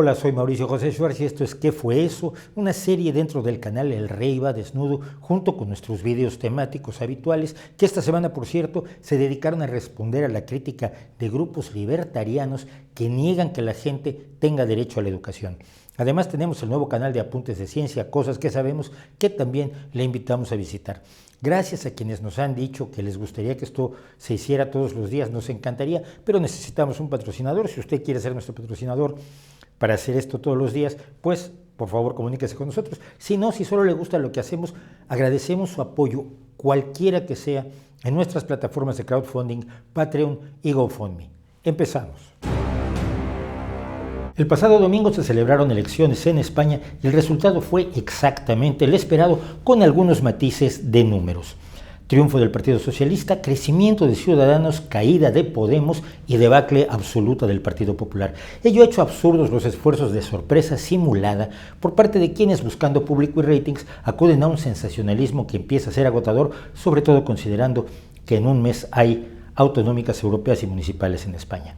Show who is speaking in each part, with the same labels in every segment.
Speaker 1: Hola, soy Mauricio José Schwartz y esto es ¿Qué fue eso? Una serie dentro del canal El Rey va desnudo, junto con nuestros videos temáticos habituales, que esta semana, por cierto, se dedicaron a responder a la crítica de grupos libertarianos que niegan que la gente tenga derecho a la educación. Además tenemos el nuevo canal de Apuntes de Ciencia, Cosas que Sabemos, que también le invitamos a visitar. Gracias a quienes nos han dicho que les gustaría que esto se hiciera todos los días, nos encantaría, pero necesitamos un patrocinador. Si usted quiere ser nuestro patrocinador para hacer esto todos los días, pues por favor comuníquese con nosotros. Si no, si solo le gusta lo que hacemos, agradecemos su apoyo, cualquiera que sea, en nuestras plataformas de crowdfunding, Patreon y GoFundMe. Empezamos. El pasado domingo se celebraron elecciones en España y el resultado fue exactamente el esperado, con algunos matices de números. Triunfo del Partido Socialista, crecimiento de Ciudadanos, caída de Podemos y debacle absoluta del Partido Popular. Ello ha hecho absurdos los esfuerzos de sorpresa simulada por parte de quienes, buscando público y ratings, acuden a un sensacionalismo que empieza a ser agotador, sobre todo considerando que en un mes hay autonómicas europeas y municipales en España.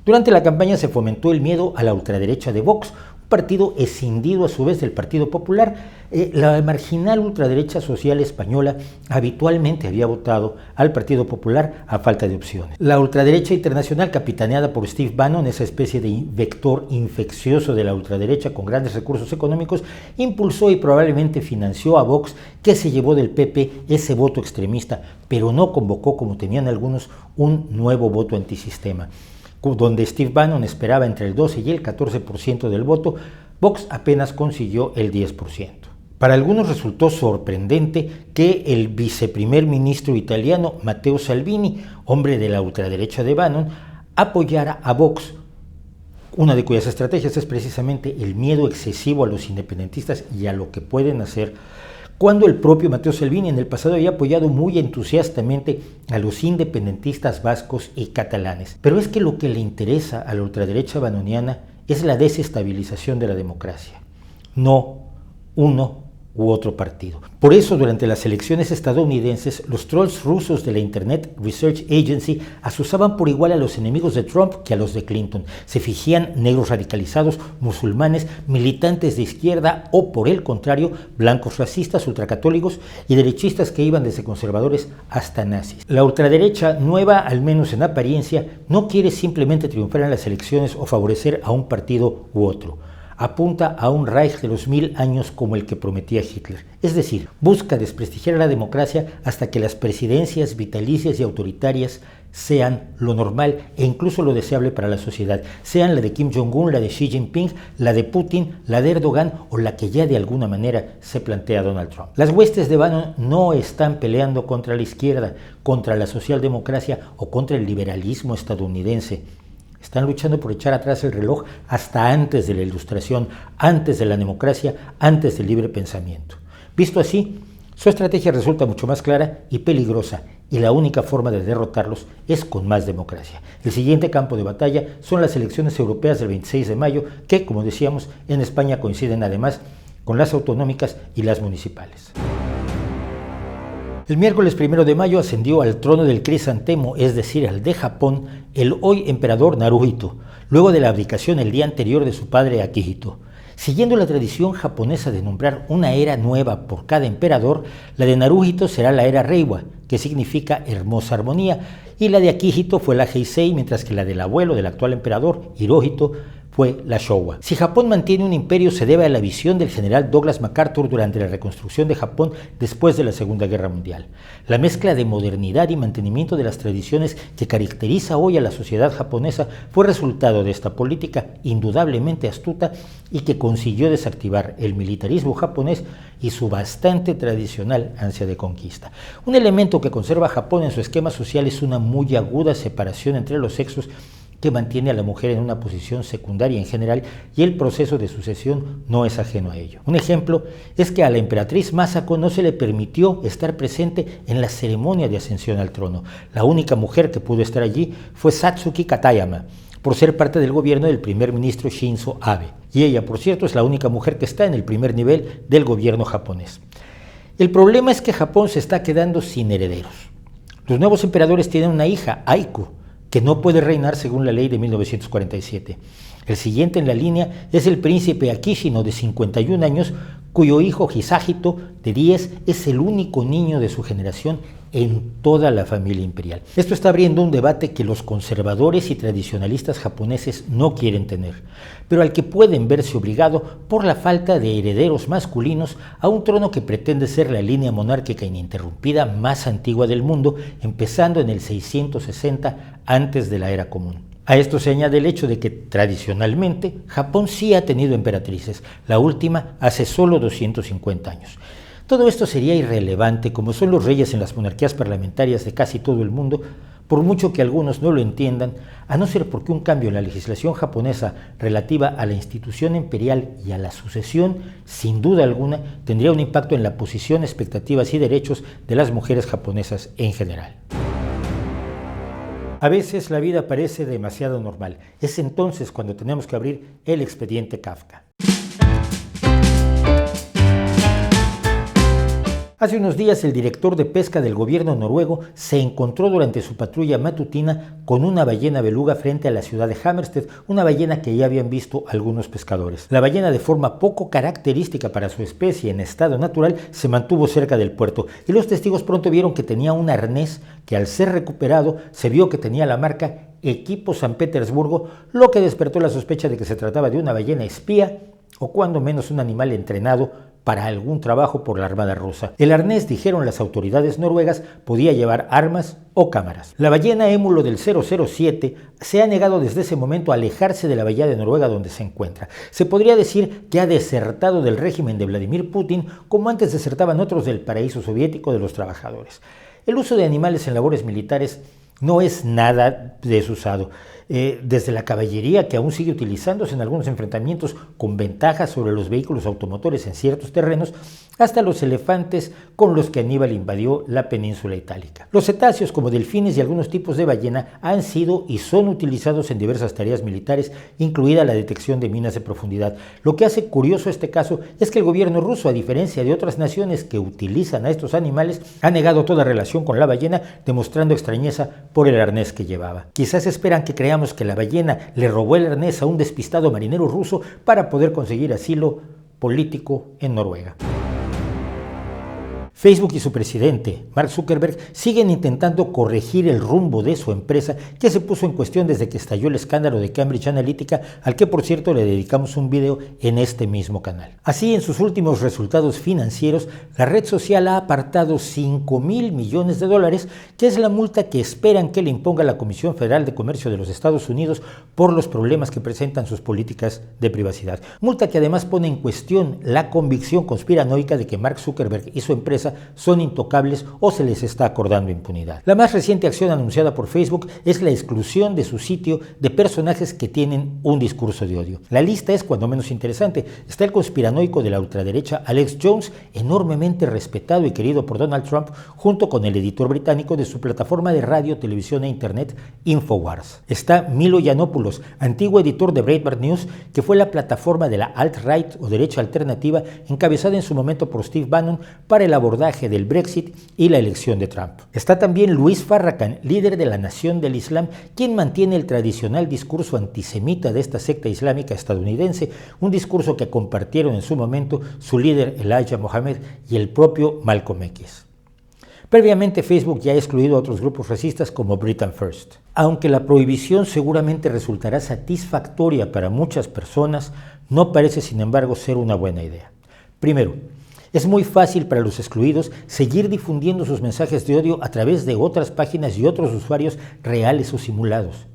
Speaker 1: Durante la campaña se fomentó el miedo a la ultraderecha de Vox, un partido escindido a su vez del Partido Popular. La marginal ultraderecha social española habitualmente había votado al Partido Popular a falta de opciones. La ultraderecha internacional, capitaneada por Steve Bannon, esa especie de vector infeccioso de la ultraderecha con grandes recursos económicos, impulsó y probablemente financió a Vox, que se llevó del PP ese voto extremista, pero no convocó, como temían algunos, un nuevo voto antisistema. Donde Steve Bannon esperaba entre el 12 y el 14% del voto, Vox apenas consiguió el 10%. Para algunos resultó sorprendente que el viceprimer ministro italiano Matteo Salvini, hombre de la ultraderecha de Bannon, apoyara a Vox, una de cuyas estrategias es precisamente el miedo excesivo a los independentistas y a lo que pueden hacer, cuando el propio Matteo Salvini en el pasado había apoyado muy entusiastamente a los independentistas vascos y catalanes. Pero es que lo que le interesa a la ultraderecha bannoniana es la desestabilización de la democracia, no uno u otro partido. Por eso, durante las elecciones estadounidenses, los trolls rusos de la Internet Research Agency asusaban por igual a los enemigos de Trump que a los de Clinton. Se fingían negros radicalizados, musulmanes, militantes de izquierda o, por el contrario, blancos racistas, ultracatólicos y derechistas que iban desde conservadores hasta nazis. La ultraderecha nueva, al menos en apariencia, no quiere simplemente triunfar en las elecciones o favorecer a un partido u otro. Apunta a un Reich de los 1000 años como el que prometía Hitler. Es decir, busca desprestigiar a la democracia hasta que las presidencias vitalicias y autoritarias sean lo normal e incluso lo deseable para la sociedad, sean la de Kim Jong-un, la de Xi Jinping, la de Putin, la de Erdogan o la que ya de alguna manera se plantea Donald Trump. Las huestes de Bannon no están peleando contra la izquierda, contra la socialdemocracia o contra el liberalismo estadounidense. Están luchando por echar atrás el reloj hasta antes de la Ilustración, antes de la democracia, antes del libre pensamiento. Visto así, su estrategia resulta mucho más clara y peligrosa, y la única forma de derrotarlos es con más democracia. El siguiente campo de batalla son las elecciones europeas del 26 de mayo, que, como decíamos, en España coinciden además con las autonómicas y las municipales. El miércoles 1 de mayo ascendió al trono del crisantemo, es decir, al de Japón, el hoy emperador Naruhito, luego de la abdicación el día anterior de su padre Akihito. Siguiendo la tradición japonesa de nombrar una era nueva por cada emperador, la de Naruhito será la era Reiwa, que significa hermosa armonía, y la de Akihito fue la Heisei, mientras que la del abuelo del actual emperador, Hirohito, fue la Showa. Si Japón mantiene un imperio se debe a la visión del general Douglas MacArthur durante la reconstrucción de Japón después de la Segunda Guerra Mundial. La mezcla de modernidad y mantenimiento de las tradiciones que caracteriza hoy a la sociedad japonesa fue resultado de esta política indudablemente astuta y que consiguió desactivar el militarismo japonés y su bastante tradicional ansia de conquista. Un elemento que conserva Japón en su esquema social es una muy aguda separación entre los sexos que mantiene a la mujer en una posición secundaria en general, y el proceso de sucesión no es ajeno a ello. Un ejemplo es que a la emperatriz Masako no se le permitió estar presente en la ceremonia de ascensión al trono. La única mujer que pudo estar allí fue Satsuki Katayama, por ser parte del gobierno del primer ministro Shinzo Abe. Y ella, por cierto, es la única mujer que está en el primer nivel del gobierno japonés. El problema es que Japón se está quedando sin herederos. Los nuevos emperadores tienen una hija, Aiko, que no puede reinar según la ley de 1947. El siguiente en la línea es el príncipe Akishino, de 51 años, cuyo hijo Hisahito, de 10, es el único niño de su generación en toda la familia imperial. Esto está abriendo un debate que los conservadores y tradicionalistas japoneses no quieren tener, pero al que pueden verse obligado por la falta de herederos masculinos a un trono que pretende ser la línea monárquica ininterrumpida más antigua del mundo, empezando en el 660 antes de la Era Común. A esto se añade el hecho de que, tradicionalmente, Japón sí ha tenido emperatrices, la última hace solo 250 años. Todo esto sería irrelevante, como son los reyes en las monarquías parlamentarias de casi todo el mundo, por mucho que algunos no lo entiendan, a no ser porque un cambio en la legislación japonesa relativa a la institución imperial y a la sucesión, sin duda alguna, tendría un impacto en la posición, expectativas y derechos de las mujeres japonesas en general. A veces la vida parece demasiado normal. Es entonces cuando tenemos que abrir el expediente Kafka. Hace unos días el director de pesca del gobierno noruego se encontró durante su patrulla matutina con una ballena beluga frente a la ciudad de Hammerstedt, una ballena que ya habían visto algunos pescadores. La ballena, de forma poco característica para su especie en estado natural, se mantuvo cerca del puerto y los testigos pronto vieron que tenía un arnés que, al ser recuperado, se vio que tenía la marca Equipo San Petersburgo, lo que despertó la sospecha de que se trataba de una ballena espía o cuando menos un animal entrenado para algún trabajo por la Armada rusa. El arnés, dijeron las autoridades noruegas, podía llevar armas o cámaras. La ballena émulo del 007 se ha negado desde ese momento a alejarse de la bahía de Noruega donde se encuentra. Se podría decir que ha desertado del régimen de Vladimir Putin, como antes desertaban otros del paraíso soviético de los trabajadores. El uso de animales en labores militares no es nada desusado. Desde la caballería, que aún sigue utilizándose en algunos enfrentamientos con ventajas sobre los vehículos automotores en ciertos terrenos, hasta los elefantes con los que Aníbal invadió la península itálica. Los cetáceos, como delfines y algunos tipos de ballena, han sido y son utilizados en diversas tareas militares, incluida la detección de minas de profundidad. Lo que hace curioso este caso es que el gobierno ruso, a diferencia de otras naciones que utilizan a estos animales, ha negado toda relación con la ballena, demostrando extrañeza por el arnés que llevaba. Quizás esperan que creamos que la ballena le robó el arnés a un despistado marinero ruso para poder conseguir asilo político en Noruega. Facebook y su presidente, Mark Zuckerberg, siguen intentando corregir el rumbo de su empresa, que se puso en cuestión desde que estalló el escándalo de Cambridge Analytica, al que por cierto le dedicamos un video en este mismo canal. Así, en sus últimos resultados financieros, la red social ha apartado $5,000 millones, que es la multa que esperan que le imponga la Comisión Federal de Comercio de los Estados Unidos por los problemas que presentan sus políticas de privacidad. Multa que además pone en cuestión la convicción conspiranoica de que Mark Zuckerberg y su empresa son intocables o se les está acordando impunidad. La más reciente acción anunciada por Facebook es la exclusión de su sitio de personajes que tienen un discurso de odio. La lista es cuando menos interesante. Está el conspiranoico de la ultraderecha Alex Jones, enormemente respetado y querido por Donald Trump, junto con el editor británico de su plataforma de radio, televisión e internet Infowars. Está Milo Yiannopoulos, antiguo editor de Breitbart News, que fue la plataforma de la alt-right o derecha alternativa encabezada en su momento por Steve Bannon para el abordaje del Brexit y la elección de Trump. Está también Louis Farrakhan, líder de la Nación del Islam, quien mantiene el tradicional discurso antisemita de esta secta islámica estadounidense, un discurso que compartieron en su momento su líder Elijah Mohammed y el propio Malcolm X. Previamente, Facebook ya ha excluido a otros grupos racistas como Britain First. Aunque la prohibición seguramente resultará satisfactoria para muchas personas, no parece, sin embargo, ser una buena idea. Primero, es muy fácil para los excluidos seguir difundiendo sus mensajes de odio a través de otras páginas y otros usuarios reales o simulados.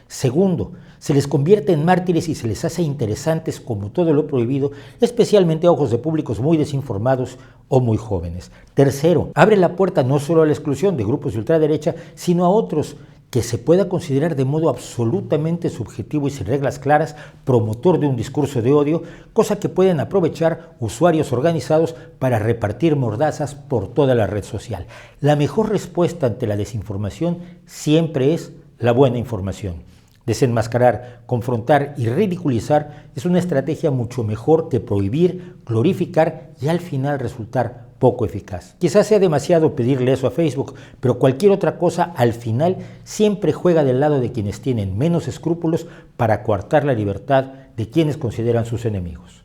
Speaker 1: Segundo, se les convierte en mártires y se les hace interesantes como todo lo prohibido, especialmente a ojos de públicos muy desinformados o muy jóvenes. Tercero, abre la puerta no solo a la exclusión de grupos de ultraderecha, sino a otros que se pueda considerar de modo absolutamente subjetivo y sin reglas claras promotor de un discurso de odio, cosa que pueden aprovechar usuarios organizados para repartir mordazas por toda la red social. La mejor respuesta ante la desinformación siempre es la buena información. Desenmascarar, confrontar y ridiculizar es una estrategia mucho mejor que prohibir, glorificar y al final resultar poco eficaz. Quizás sea demasiado pedirle eso a Facebook, pero cualquier otra cosa al final siempre juega del lado de quienes tienen menos escrúpulos para coartar la libertad de quienes consideran sus enemigos.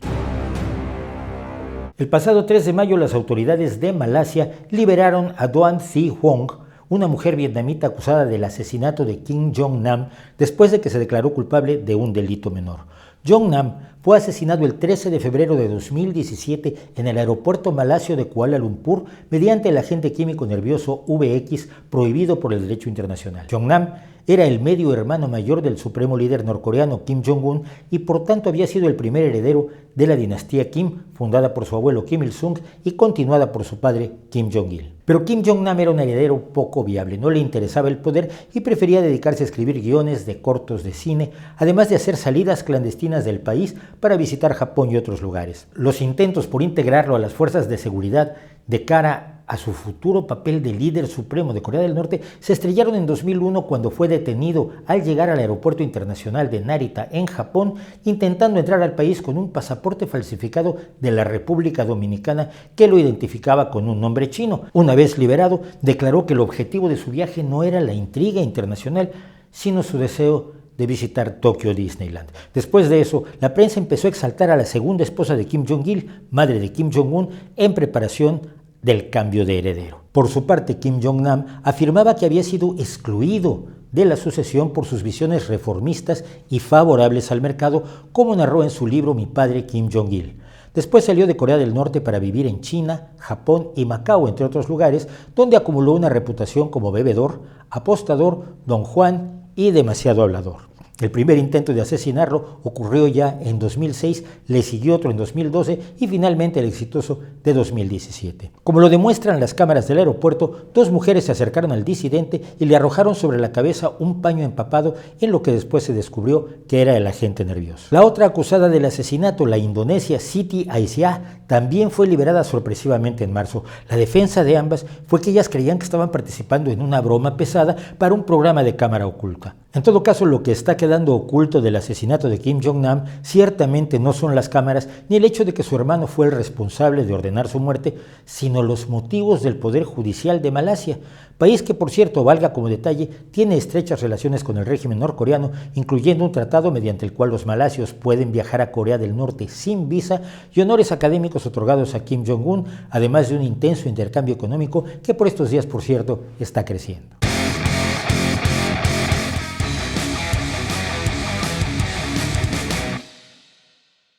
Speaker 1: El pasado 3 de mayo las autoridades de Malasia liberaron a Doan Thi Huong, una mujer vietnamita acusada del asesinato de Kim Jong-nam después de que se declaró culpable de un delito menor. Jong-nam fue asesinado el 13 de febrero de 2017 en el aeropuerto malasio de Kuala Lumpur mediante el agente químico nervioso VX prohibido por el derecho internacional. Jong-nam era el medio hermano mayor del supremo líder norcoreano Kim Jong-un y por tanto había sido el primer heredero de la dinastía Kim, fundada por su abuelo Kim Il-sung y continuada por su padre Kim Jong-il. Pero Kim Jong-nam era un heredero poco viable, no le interesaba el poder y prefería dedicarse a escribir guiones de cortos de cine, además de hacer salidas clandestinas del país para visitar Japón y otros lugares. Los intentos por integrarlo a las fuerzas de seguridad de cara a su futuro papel de líder supremo de Corea del Norte se estrellaron en 2001 cuando fue detenido al llegar al aeropuerto internacional de Narita en Japón intentando entrar al país con un pasaporte falsificado de la República Dominicana que lo identificaba con un nombre chino. Una vez liberado, declaró que el objetivo de su viaje no era la intriga internacional, sino su deseo de visitar Tokyo Disneyland. Después de eso, la prensa empezó a exaltar a la segunda esposa de Kim Jong-il, madre de Kim Jong-un, en preparación del cambio de heredero. Por su parte, Kim Jong-nam afirmaba que había sido excluido de la sucesión por sus visiones reformistas y favorables al mercado, como narró en su libro Mi padre Kim Jong-il. Después salió de Corea del Norte para vivir en China, Japón y Macao, entre otros lugares, donde acumuló una reputación como bebedor, apostador, don Juan y demasiado hablador. El primer intento de asesinarlo ocurrió ya en 2006, le siguió otro en 2012 y finalmente el exitoso de 2017. Como lo demuestran las cámaras del aeropuerto, dos mujeres se acercaron al disidente y le arrojaron sobre la cabeza un paño empapado en lo que después se descubrió que era el agente nervioso. La otra acusada del asesinato, la indonesia Siti Aisyah, también fue liberada sorpresivamente en marzo. La defensa de ambas fue que ellas creían que estaban participando en una broma pesada para un programa de cámara oculta. En todo caso, lo que está quedando oculto del asesinato de Kim Jong-nam ciertamente no son las cámaras ni el hecho de que su hermano fue el responsable de ordenar su muerte, sino los motivos del Poder Judicial de Malasia, país que, por cierto, valga como detalle, tiene estrechas relaciones con el régimen norcoreano, incluyendo un tratado mediante el cual los malasios pueden viajar a Corea del Norte sin visa y honores académicos otorgados a Kim Jong-un, además de un intenso intercambio económico que por estos días, por cierto, está creciendo.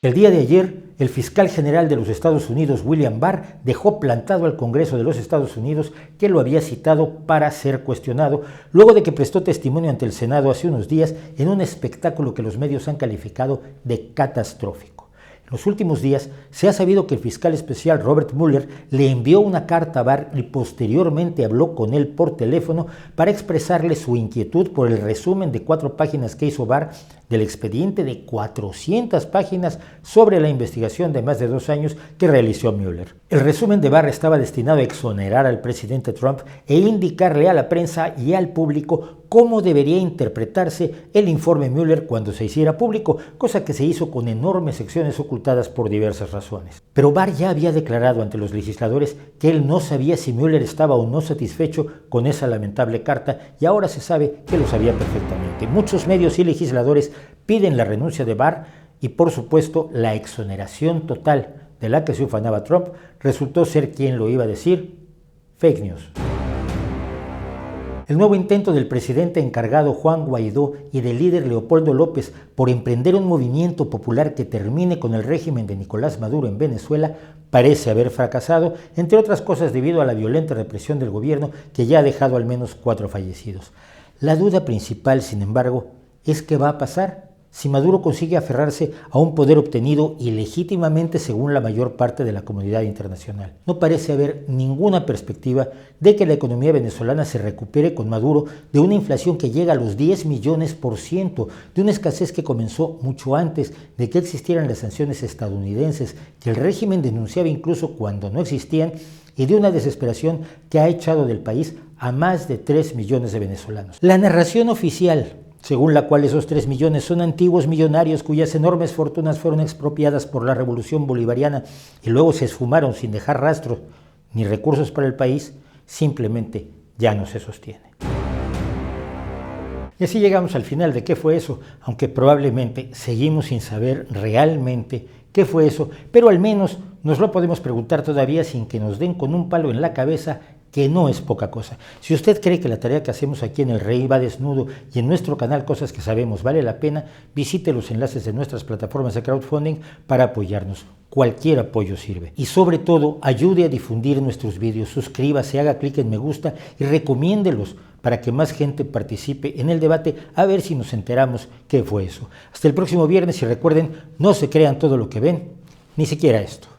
Speaker 1: El día de ayer, el fiscal general de los Estados Unidos, William Barr, dejó plantado al Congreso de los Estados Unidos que lo había citado para ser cuestionado, luego de que prestó testimonio ante el Senado hace unos días en un espectáculo que los medios han calificado de catastrófico. En los últimos días se ha sabido que el fiscal especial Robert Mueller le envió una carta a Barr y posteriormente habló con él por teléfono para expresarle su inquietud por el resumen de 4 páginas que hizo Barr del expediente de 400 páginas sobre la investigación de más de 2 años que realizó Mueller. El resumen de Barr estaba destinado a exonerar al presidente Trump e indicarle a la prensa y al público cómo debería interpretarse el informe Mueller cuando se hiciera público, cosa que se hizo con enormes secciones ocultadas por diversas razones. Pero Barr ya había declarado ante los legisladores que él no sabía si Mueller estaba o no satisfecho con esa lamentable carta y ahora se sabe que lo sabía perfectamente. Muchos medios y legisladores piden la renuncia de Barr y, por supuesto, la exoneración total de la que se ufanaba Trump resultó ser, quien lo iba a decir, fake news. El nuevo intento del presidente encargado Juan Guaidó y del líder Leopoldo López por emprender un movimiento popular que termine con el régimen de Nicolás Maduro en Venezuela parece haber fracasado, entre otras cosas debido a la violenta represión del gobierno que ya ha dejado al menos 4 fallecidos. La duda principal, sin embargo, es qué va a pasar si Maduro consigue aferrarse a un poder obtenido ilegítimamente según la mayor parte de la comunidad internacional. No parece haber ninguna perspectiva de que la economía venezolana se recupere con Maduro de una inflación que llega a los 10 millones%, de una escasez que comenzó mucho antes de que existieran las sanciones estadounidenses, que el régimen denunciaba incluso cuando no existían, y de una desesperación que ha echado del país a más de 3 millones de venezolanos. La narración oficial, según la cual esos 3 millones son antiguos millonarios cuyas enormes fortunas fueron expropiadas por la revolución bolivariana y luego se esfumaron sin dejar rastro, ni recursos para el país, simplemente ya no se sostiene. Y así llegamos al final de qué fue eso, aunque probablemente seguimos sin saber realmente qué fue eso, pero al menos nos lo podemos preguntar todavía sin que nos den con un palo en la cabeza, que no es poca cosa. Si usted cree que la tarea que hacemos aquí en El Rey va desnudo y en nuestro canal Cosas que Sabemos vale la pena, visite los enlaces de nuestras plataformas de crowdfunding para apoyarnos. Cualquier apoyo sirve. Y sobre todo, ayude a difundir nuestros vídeos, suscríbase, haga clic en me gusta y recomiéndelos para que más gente participe en el debate, a ver si nos enteramos qué fue eso. Hasta el próximo viernes y recuerden, no se crean todo lo que ven, ni siquiera esto.